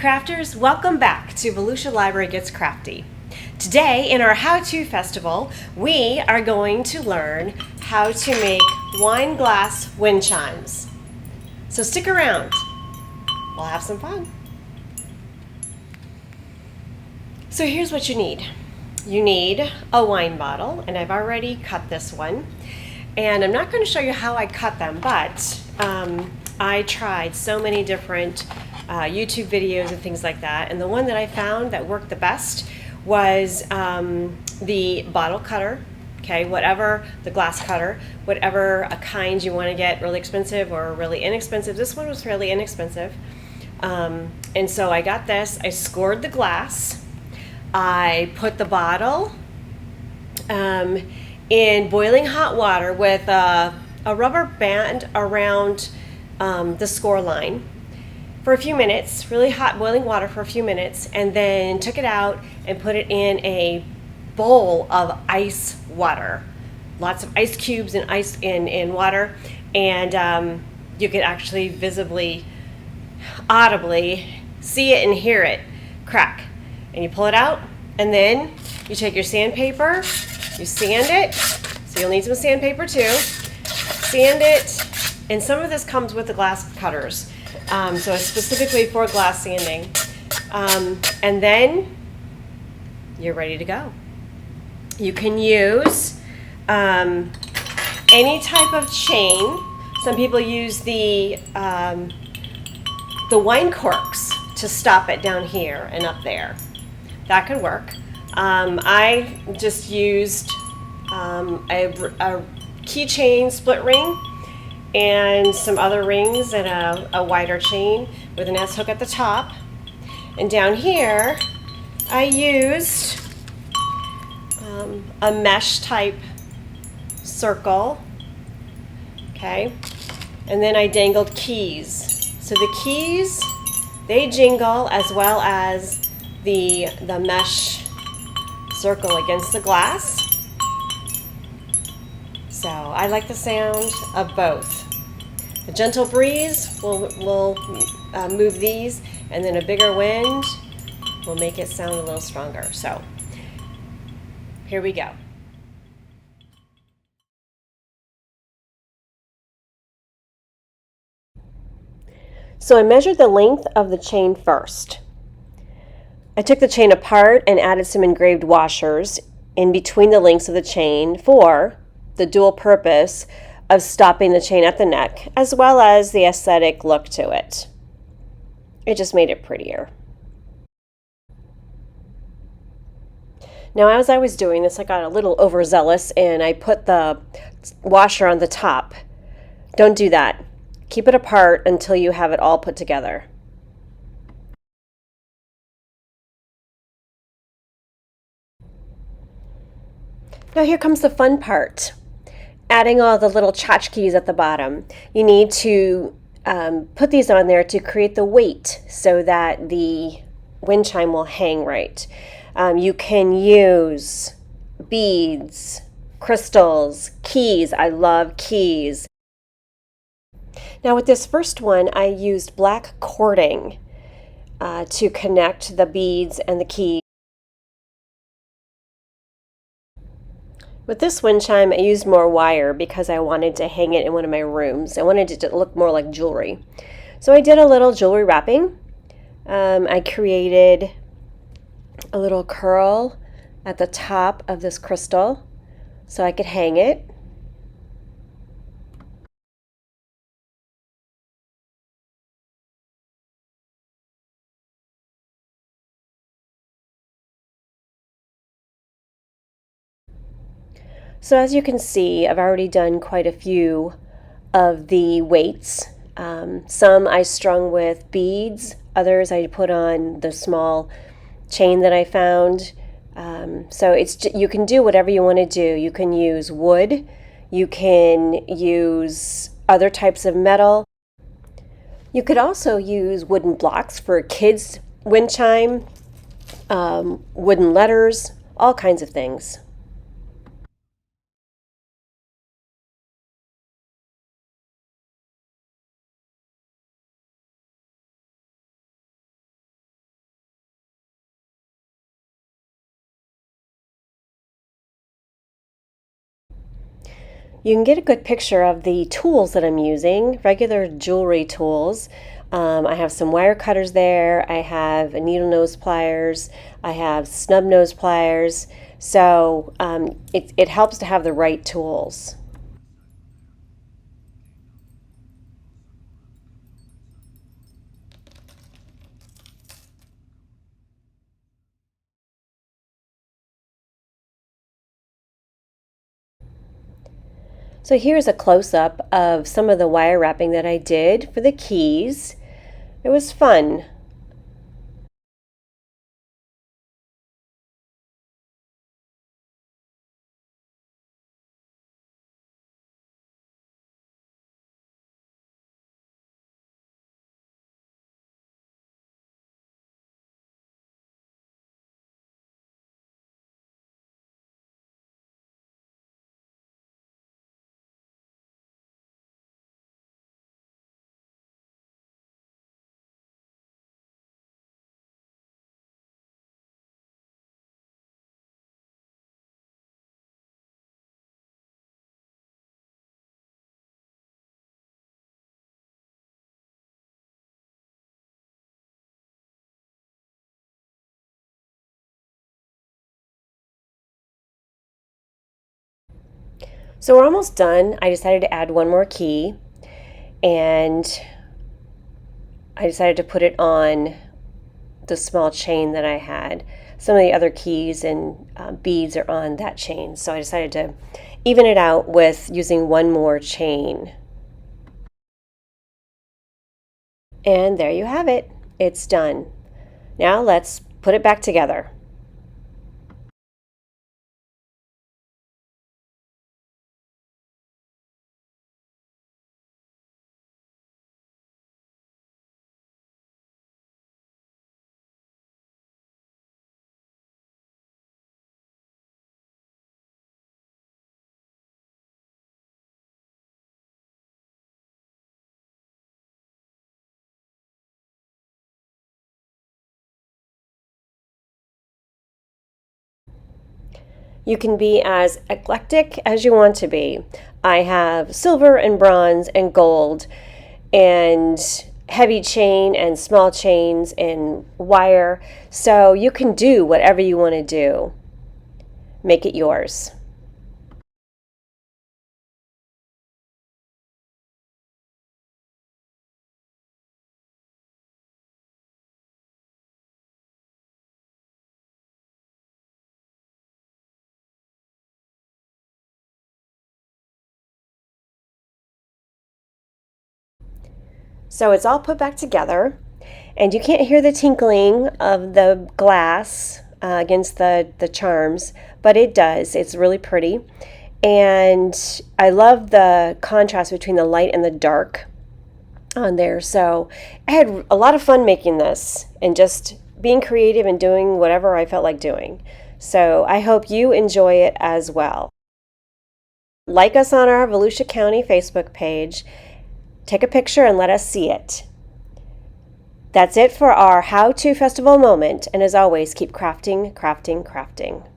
crafters, welcome back to Volusia Library Gets Crafty. Today in our How-To Festival, we are going to learn how to make wine glass wind chimes. So stick around, we'll have some fun. So here's what you need. You need a wine bottle, and I've already cut this one. And I'm not going to show you how I cut them, but I tried so many different YouTube videos and things like that, and the one that I found that worked the best was the bottle cutter. Okay, whatever the glass cutter, whatever a kind you want to get, really expensive or really inexpensive. This one was fairly inexpensive, and so I got this. I scored the glass. I put the bottle in boiling hot water with a rubber band around the score line for a few minutes, really hot boiling water for a few minutes, and then took it out and put it in a bowl of ice water. Lots of ice cubes and ice in water, and you could actually visibly, audibly see it and hear it crack. And you pull it out, and then you take your sandpaper, you sand it, so you'll need some sandpaper too. Sand it, and some of this comes with the glass cutters, so it's specifically for glass sanding. And then you're ready to go. You can use any type of chain. Some people use the wine corks to stop it down here and up there. That could work. I just used a keychain split ring and some other rings and a wider chain with an S hook at the top. And down here, I used a mesh type circle, okay? And then I dangled keys. So the keys, they jingle as well as the mesh circle against the glass. So I like the sound of both. A gentle breeze will move these, and then a bigger wind will make it sound a little stronger. So here we go. So I measured the length of the chain first. I took the chain apart and added some engraved washers in between the links of the chain for the dual purpose of stopping the chain at the neck, as well as the aesthetic look to it. It just made it prettier. Now, as I was doing this, I got a little overzealous and I put the washer on the top. Don't do that. Keep it apart until you have it all put together. Now here comes the fun part. Adding all the little tchotchkes at the bottom. You need to put these on there to create the weight so that the wind chime will hang right. You can use beads, crystals, keys. I love keys. Now with this first one, I used black cording to connect the beads and the keys. With this wind chime, I used more wire because I wanted to hang it in one of my rooms. I wanted it to look more like jewelry. So I did a little jewelry wrapping. I created a little curl at the top of this crystal so I could hang it. So as you can see, I've already done quite a few of the weights. Some I strung with beads, others I put on the small chain that I found. So you can do whatever you want to do. You can use wood, you can use other types of metal. You could also use wooden blocks for a kid's wind chime, wooden letters, all kinds of things. You can get a good picture of the tools that I'm using, regular jewelry tools. I have some wire cutters there, I have needle nose pliers, I have snub nose pliers, so it helps to have the right tools. So here's a close-up of some of the wire wrapping that I did for the keys. It was fun. So we're almost done. I decided to add one more key, and I decided to put it on the small chain that I had. Some of the other keys and beads are on that chain, so I decided to even it out with using one more chain. And there you have it. It's done. Now let's put it back together. You can be as eclectic as you want to be. I have silver and bronze and gold and heavy chain and small chains and wire. So you can do whatever you want to do. Make it yours. So it's all put back together, and you can't hear the tinkling of the glass against the charms, but it does. It's really pretty. And I love the contrast between the light and the dark on there. So I had a lot of fun making this and just being creative and doing whatever I felt like doing. So I hope you enjoy it as well. Like us on our Volusia County Facebook page. Take a picture and let us see it. That's it for our How To Festival moment. And as always, keep crafting, crafting, crafting.